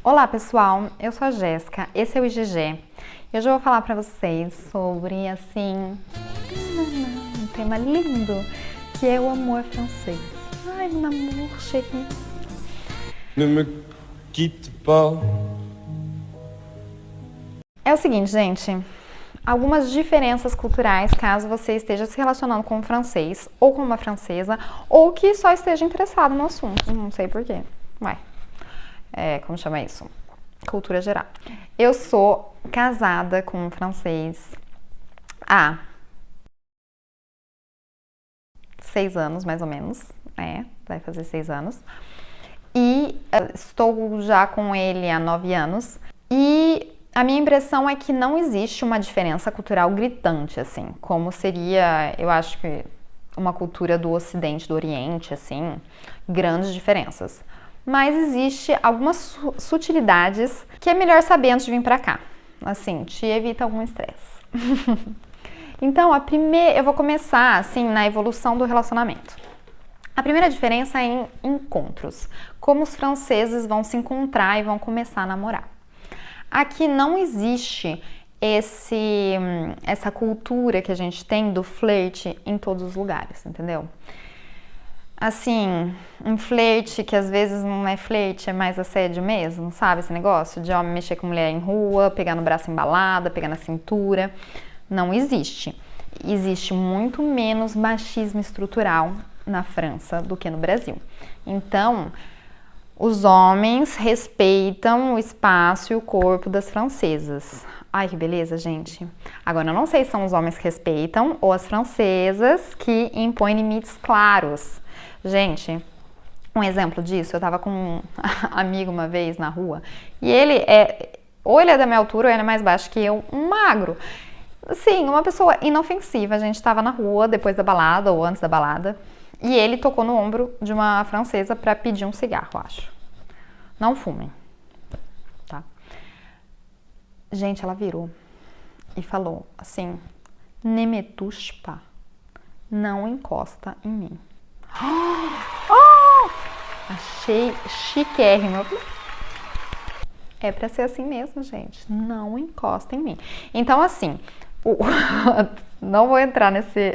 Olá pessoal, eu sou a Jéssica, esse é o IGG e hoje eu vou falar pra vocês sobre, assim, um tema lindo, que é o amor francês. Ai, mon amour chéri. Ne me quitte pas. É o seguinte, gente, algumas diferenças culturais caso você esteja se relacionando com um francês ou com uma francesa ou que só esteja interessado no assunto, não sei porquê. Como chama isso? Cultura geral. Eu sou casada com um francês há 6 anos, mais ou menos, vai fazer 6 anos. E estou já com ele há 9 anos. E a minha impressão é que não existe uma diferença cultural gritante, assim, como seria, eu acho que uma cultura do Ocidente, do Oriente, assim, grandes diferenças. Mas existe algumas sutilidades que é melhor saber antes de vir pra cá. Assim, te evita algum estresse. Então, eu vou começar, assim, na evolução do relacionamento. A primeira diferença é em encontros. Como os franceses vão se encontrar e vão começar a namorar. Aqui não existe essa cultura que a gente tem do flerte em todos os lugares, entendeu? Assim, um flerte que às vezes não é flerte, é mais assédio mesmo, sabe? Esse negócio de homem mexer com mulher em rua, pegar no braço embalada, pegar na cintura. Não existe. Existe muito menos machismo estrutural na França do que no Brasil. Então, os homens respeitam o espaço e o corpo das francesas. Ai, que beleza, gente. Agora, eu não sei se são os homens que respeitam ou as francesas que impõem limites claros. Gente, um exemplo disso, eu tava com um amigo uma vez na rua e ou ele é da minha altura ou ele é mais baixo que eu, um magro. Sim, uma pessoa inofensiva. A gente tava na rua depois da balada ou antes da balada e ele tocou no ombro de uma francesa pra pedir um cigarro, acho. Não fumem, tá? Gente, ela virou e falou assim: ne me touche pas, não encosta em mim. Oh! Achei chiquérrimo. É pra ser assim mesmo, gente. Não encosta em mim. Então, assim, não vou entrar nesse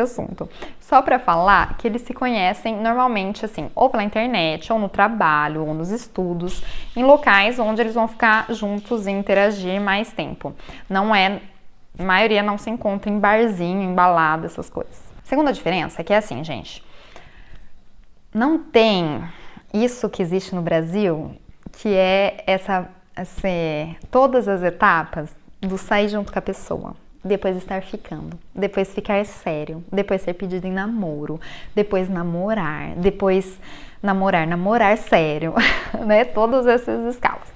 assunto. Só pra falar que eles se conhecem normalmente, assim, ou pela internet, ou no trabalho, ou nos estudos, em locais onde eles vão ficar juntos e interagir mais tempo. A maioria não se encontra em barzinho, em balada, essas coisas. Segunda diferença é que é assim, gente, não tem isso que existe no Brasil, que é todas as etapas do sair junto com a pessoa, depois estar ficando, depois ficar sério, depois ser pedido em namoro, depois namorar, depois namorar sério, né? Todos esses escalas.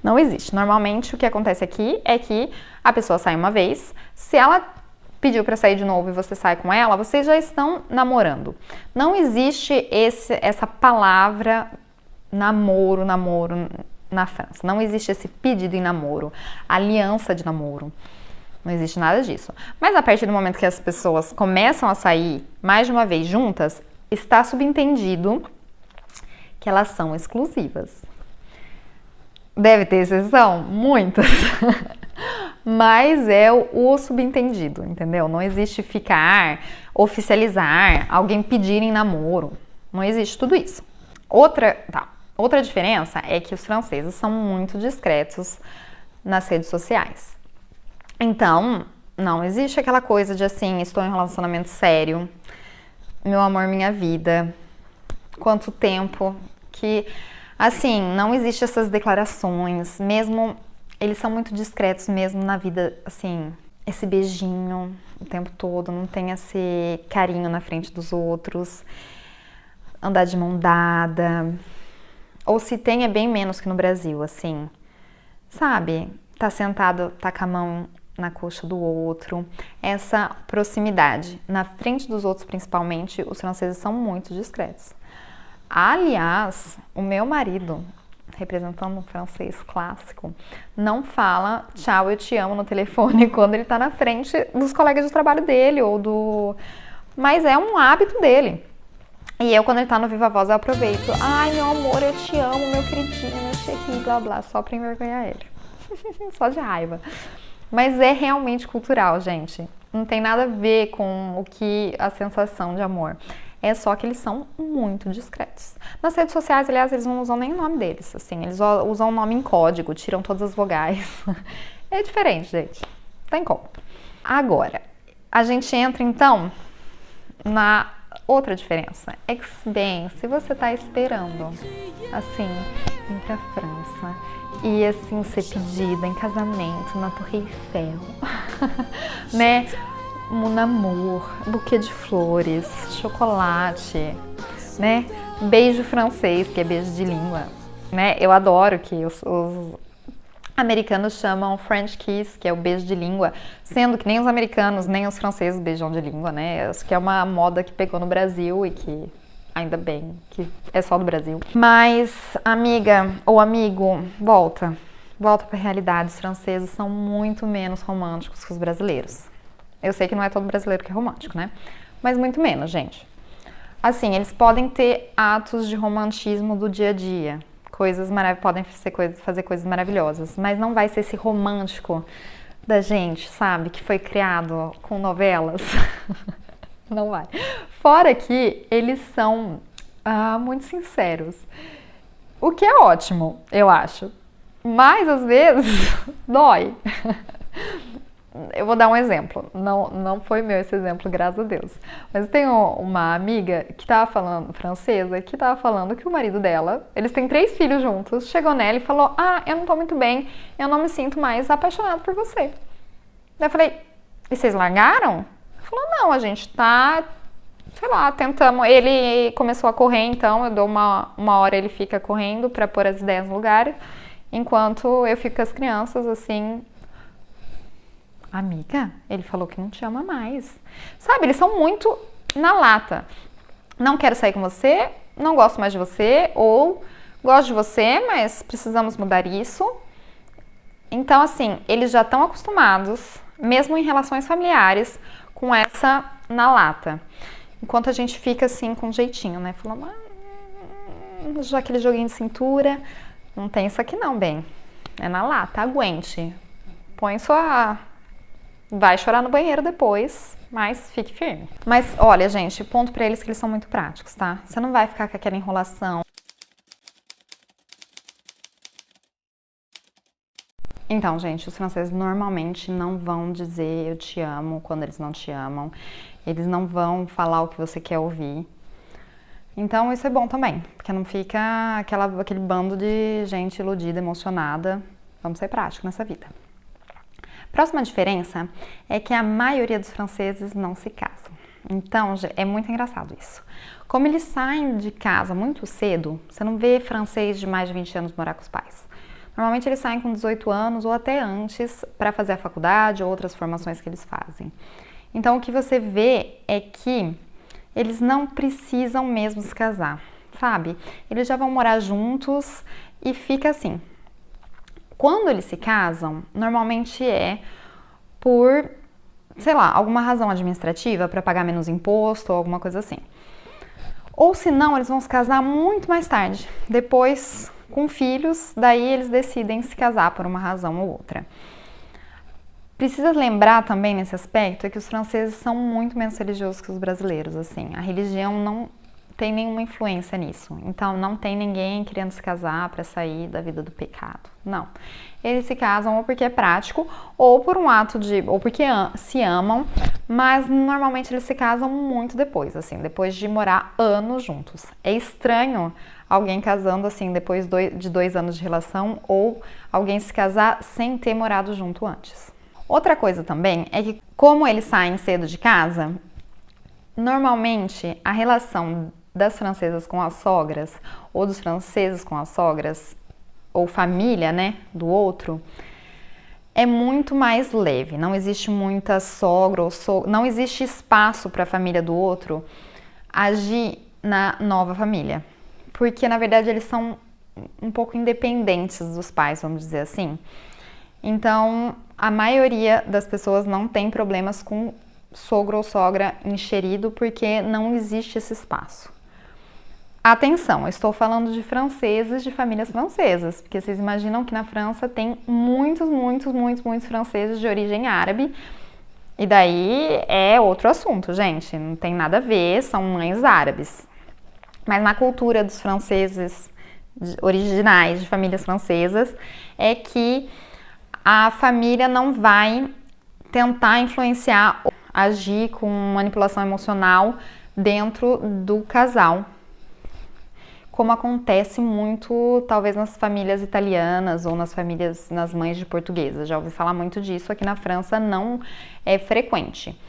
Não existe. Normalmente o que acontece aqui é que a pessoa sai uma vez, se ela pediu para sair de novo e você sai com ela, vocês já estão namorando. Não existe essa palavra namoro na França. Não existe esse pedido em namoro, aliança de namoro. Não existe nada disso. Mas a partir do momento que as pessoas começam a sair mais de uma vez juntas, está subentendido que elas são exclusivas. Deve ter exceção? Muitas. Mas é o subentendido, entendeu? Não existe ficar, oficializar, alguém pedir em namoro. Não existe tudo isso. Outra diferença é que os franceses são muito discretos nas redes sociais. Então, não existe aquela coisa de assim, estou em um relacionamento sério, meu amor, minha vida, quanto tempo, que assim, não existe essas declarações, mesmo eles são muito discretos mesmo na vida, assim, esse beijinho o tempo todo, não tem esse carinho na frente dos outros, andar de mão dada, ou se tem é bem menos que no Brasil, assim, sabe? Tá sentado, tá com a mão na coxa do outro, essa proximidade. Na frente dos outros, principalmente, os franceses são muito discretos. Aliás, o meu marido, representando um francês clássico, não fala tchau, eu te amo no telefone quando ele tá na frente dos colegas de trabalho dele, mas é um hábito dele. E eu, quando ele tá no Viva Voz, eu aproveito. Ai, meu amor, eu te amo, meu queridinho, meu cheguinho, blá blá, só pra envergonhar ele. Só de raiva. Mas é realmente cultural, gente. Não tem nada a ver com o que a sensação de amor. É só que eles são muito discretos. Nas redes sociais, aliás, eles não usam nem o nome deles. Assim, eles usam o nome em código, tiram todas as vogais. É diferente, gente. Não tem como. Agora, a gente entra então na outra diferença. É que, bem, se você tá esperando, assim, ir pra França e, assim, ser pedida em casamento na Torre Eiffel, né? Mon amour, buquê de flores, chocolate, né? Beijo francês, que é beijo de língua, né? Eu adoro que os americanos chamam French kiss, que é o beijo de língua, sendo que nem os americanos, nem os franceses beijam de língua, né? Acho que é uma moda que pegou no Brasil e que, ainda bem, que é só do Brasil. Mas, amiga ou amigo, volta pra realidade. Os franceses são muito menos românticos que os brasileiros. Eu sei que não é todo brasileiro que é romântico, né? Mas muito menos, gente. Assim, eles podem ter atos de romantismo do dia a dia. Podem fazer coisas maravilhosas. Mas não vai ser esse romântico da gente, sabe? Que foi criado com novelas. Não vai. Fora que eles são muito sinceros. O que é ótimo, eu acho. Mas, às vezes, dói. Eu vou dar um exemplo. Não foi meu esse exemplo, graças a Deus. Mas tem uma amiga que tava falando, francesa, que tava falando que o marido dela, eles têm 3 filhos juntos, chegou nela e falou: eu não tô muito bem, eu não me sinto mais apaixonado por você. Daí eu falei: e vocês largaram? Ela falou: não, a gente tá, sei lá, tentamos. Ele começou a correr, então eu dou uma hora, ele fica correndo pra pôr as ideias no lugar, enquanto eu fico com as crianças, assim. Amiga, ele falou que não te ama mais. Sabe, eles são muito na lata. Não quero sair com você, não gosto mais de você, ou gosto de você, mas precisamos mudar isso. Então, assim, eles já estão acostumados, mesmo em relações familiares, com essa na lata. Enquanto a gente fica assim, com jeitinho, né? Falando, já aquele joguinho de cintura, não tem isso aqui não, bem. É na lata, aguente. Põe sua... Vai chorar no banheiro depois, mas fique firme. Mas, olha, gente, ponto pra eles que eles são muito práticos, tá? Você não vai ficar com aquela enrolação. Então, gente, os franceses normalmente não vão dizer eu te amo quando eles não te amam. Eles não vão falar o que você quer ouvir. Então, isso é bom também, porque não fica aquele bando de gente iludida, emocionada. Vamos ser práticos nessa vida. Próxima diferença é que a maioria dos franceses não se casam. Então, é muito engraçado isso. Como eles saem de casa muito cedo, você não vê francês de mais de 20 anos morar com os pais. Normalmente eles saem com 18 anos ou até antes para fazer a faculdade ou outras formações que eles fazem. Então, o que você vê é que eles não precisam mesmo se casar, sabe? Eles já vão morar juntos e fica assim. Quando eles se casam, normalmente é por, sei lá, alguma razão administrativa para pagar menos imposto ou alguma coisa assim. Ou se não, eles vão se casar muito mais tarde, depois com filhos, daí eles decidem se casar por uma razão ou outra. Precisa lembrar também nesse aspecto que os franceses são muito menos religiosos que os brasileiros, assim. A religião não tem nenhuma influência nisso. Então, não tem ninguém querendo se casar para sair da vida do pecado. Não. Eles se casam ou porque é prático, ou por um ato de... ou porque se amam, mas normalmente eles se casam muito depois, assim, depois de morar anos juntos. É estranho alguém casando, assim, depois de 2 anos de relação, ou alguém se casar sem ter morado junto antes. Outra coisa também é que, como eles saem cedo de casa, normalmente a relação das francesas com as sogras, ou dos franceses com as sogras, ou família, né, do outro, é muito mais leve. Não existe muita sogra ou não existe espaço para a família do outro agir na nova família. Porque, na verdade, eles são um pouco independentes dos pais, vamos dizer assim. Então, a maioria das pessoas não tem problemas com sogro ou sogra enxerido, porque não existe esse espaço. Atenção, eu estou falando de franceses, de famílias francesas, porque vocês imaginam que na França tem muitos franceses de origem árabe, e daí é outro assunto, gente, não tem nada a ver, são mães árabes. Mas na cultura dos franceses originais, de famílias francesas, é que a família não vai tentar influenciar, agir com manipulação emocional dentro do casal, como acontece muito, talvez, nas famílias italianas ou nas mães de portuguesa. Já ouvi falar muito disso, aqui na França não é frequente.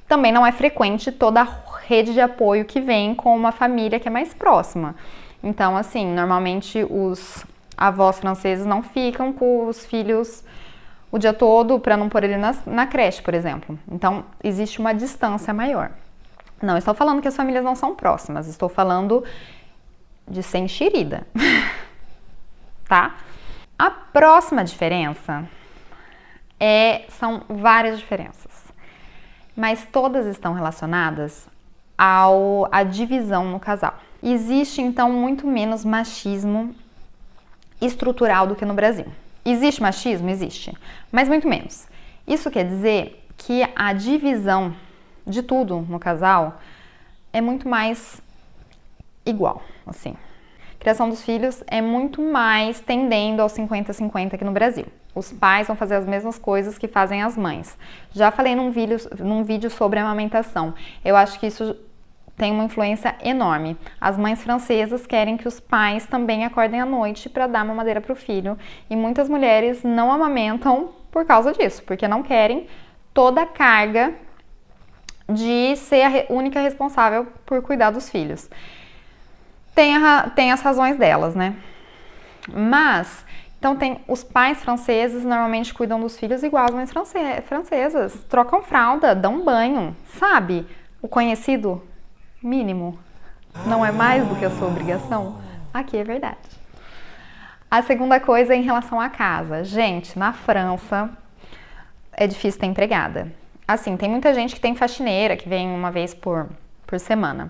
Também não é frequente toda a rede de apoio que vem com uma família que é mais próxima. Então, assim, normalmente os avós franceses não ficam com os filhos o dia todo para não pôr ele na creche, por exemplo. Então, existe uma distância maior. Não estou falando que as famílias não são próximas, estou falando de ser enxerida, tá? A próxima diferença são várias diferenças, mas todas estão relacionadas à divisão no casal. Existe, então, muito menos machismo estrutural do que no Brasil. Existe machismo? Existe, mas muito menos. Isso quer dizer que a divisão de tudo no casal é muito mais igual, assim. A criação dos filhos é muito mais tendendo aos 50-50 aqui no Brasil. Os pais vão fazer as mesmas coisas que fazem as mães. Já falei num vídeo sobre amamentação. Eu acho que isso tem uma influência enorme. As mães francesas querem que os pais também acordem à noite para dar mamadeira para o filho. E muitas mulheres não amamentam por causa disso, porque não querem toda a carga de ser a única responsável por cuidar dos filhos. Tem as razões delas, né? Mas, então tem os pais franceses normalmente cuidam dos filhos igual as mães francesas. Trocam fralda, dão banho, sabe? O conhecido mínimo não é mais do que a sua obrigação. Aqui é verdade. A segunda coisa é em relação à casa. Gente, na França é difícil ter empregada. Assim, tem muita gente que tem faxineira, que vem uma vez por semana.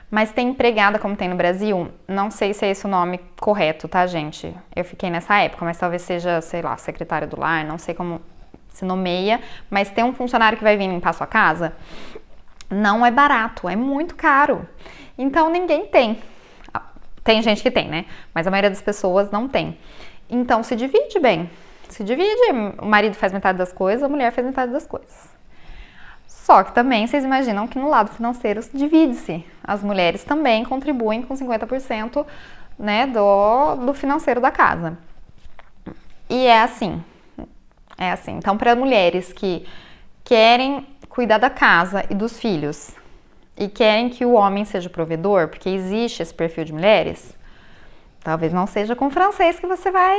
Mas tem empregada como tem no Brasil, não sei se é esse o nome correto, tá, gente? Eu fiquei nessa época, mas talvez seja, sei lá, secretária do lar, não sei como se nomeia. Mas tem um funcionário que vai vir limpar sua casa, não é barato, é muito caro. Então ninguém tem. Tem gente que tem, né? Mas a maioria das pessoas não tem. Então se divide bem. Se divide, o marido faz metade das coisas, a mulher faz metade das coisas. Só que também vocês imaginam que no lado financeiro divide-se. As mulheres também contribuem com 50%, né, do financeiro da casa. E é assim. É assim. Então, para mulheres que querem cuidar da casa e dos filhos e querem que o homem seja o provedor, porque existe esse perfil de mulheres, talvez não seja com o francês que você vai,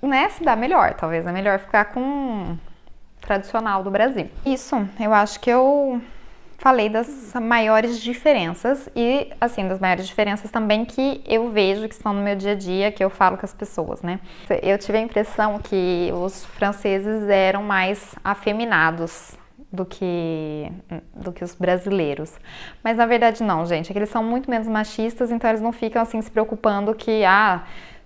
né, se dar melhor. Talvez é melhor ficar com tradicional do Brasil. Isso, eu acho que eu falei das maiores diferenças e, assim, das maiores diferenças também que eu vejo que estão no meu dia a dia, que eu falo com as pessoas, né? Eu tive a impressão que os franceses eram mais afeminados do que os brasileiros. Mas na verdade não, gente, é que eles são muito menos machistas, então eles não ficam assim se preocupando que,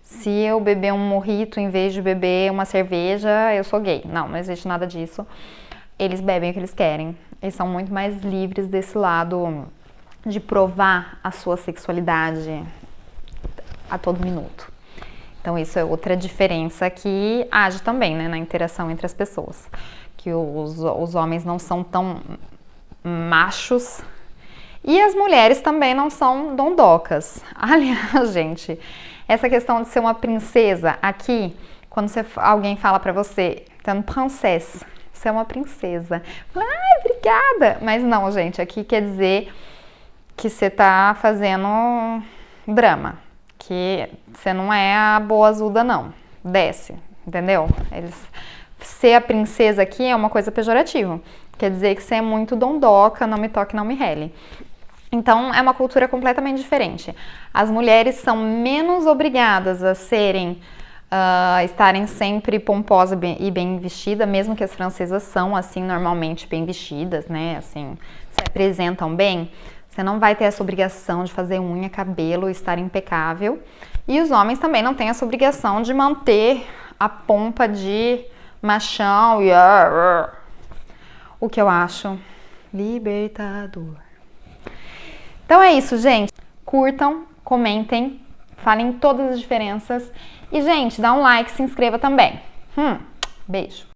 se eu beber um mojito em vez de beber uma cerveja, eu sou gay. Não existe nada disso. Eles bebem o que eles querem. Eles são muito mais livres desse lado de provar a sua sexualidade a todo minuto. Então isso é outra diferença que age também, né, na interação entre as pessoas. Que os homens não são tão machos e as mulheres também não são dondocas. Aliás, gente, essa questão de ser uma princesa aqui, quando alguém fala pra você, então, princesse, você é uma princesa. Obrigada! Mas não, gente, aqui quer dizer que você tá fazendo drama, que você não é a boazuda, não. Desce, entendeu? Ser a princesa aqui é uma coisa pejorativa. Quer dizer que você é muito dondoca, não me toque, não me rele. Então, é uma cultura completamente diferente. As mulheres são menos obrigadas a estarem sempre pomposas e bem vestidas, mesmo que as francesas são, assim, normalmente bem vestidas, né? Assim, se apresentam bem. Você não vai ter essa obrigação de fazer unha, cabelo, estar impecável. E os homens também não têm essa obrigação de manter a pompa de machão e o que eu acho libertador. Então é isso, gente. Curtam, comentem, falem todas as diferenças. E, gente, dá um like, se inscreva também. Beijo.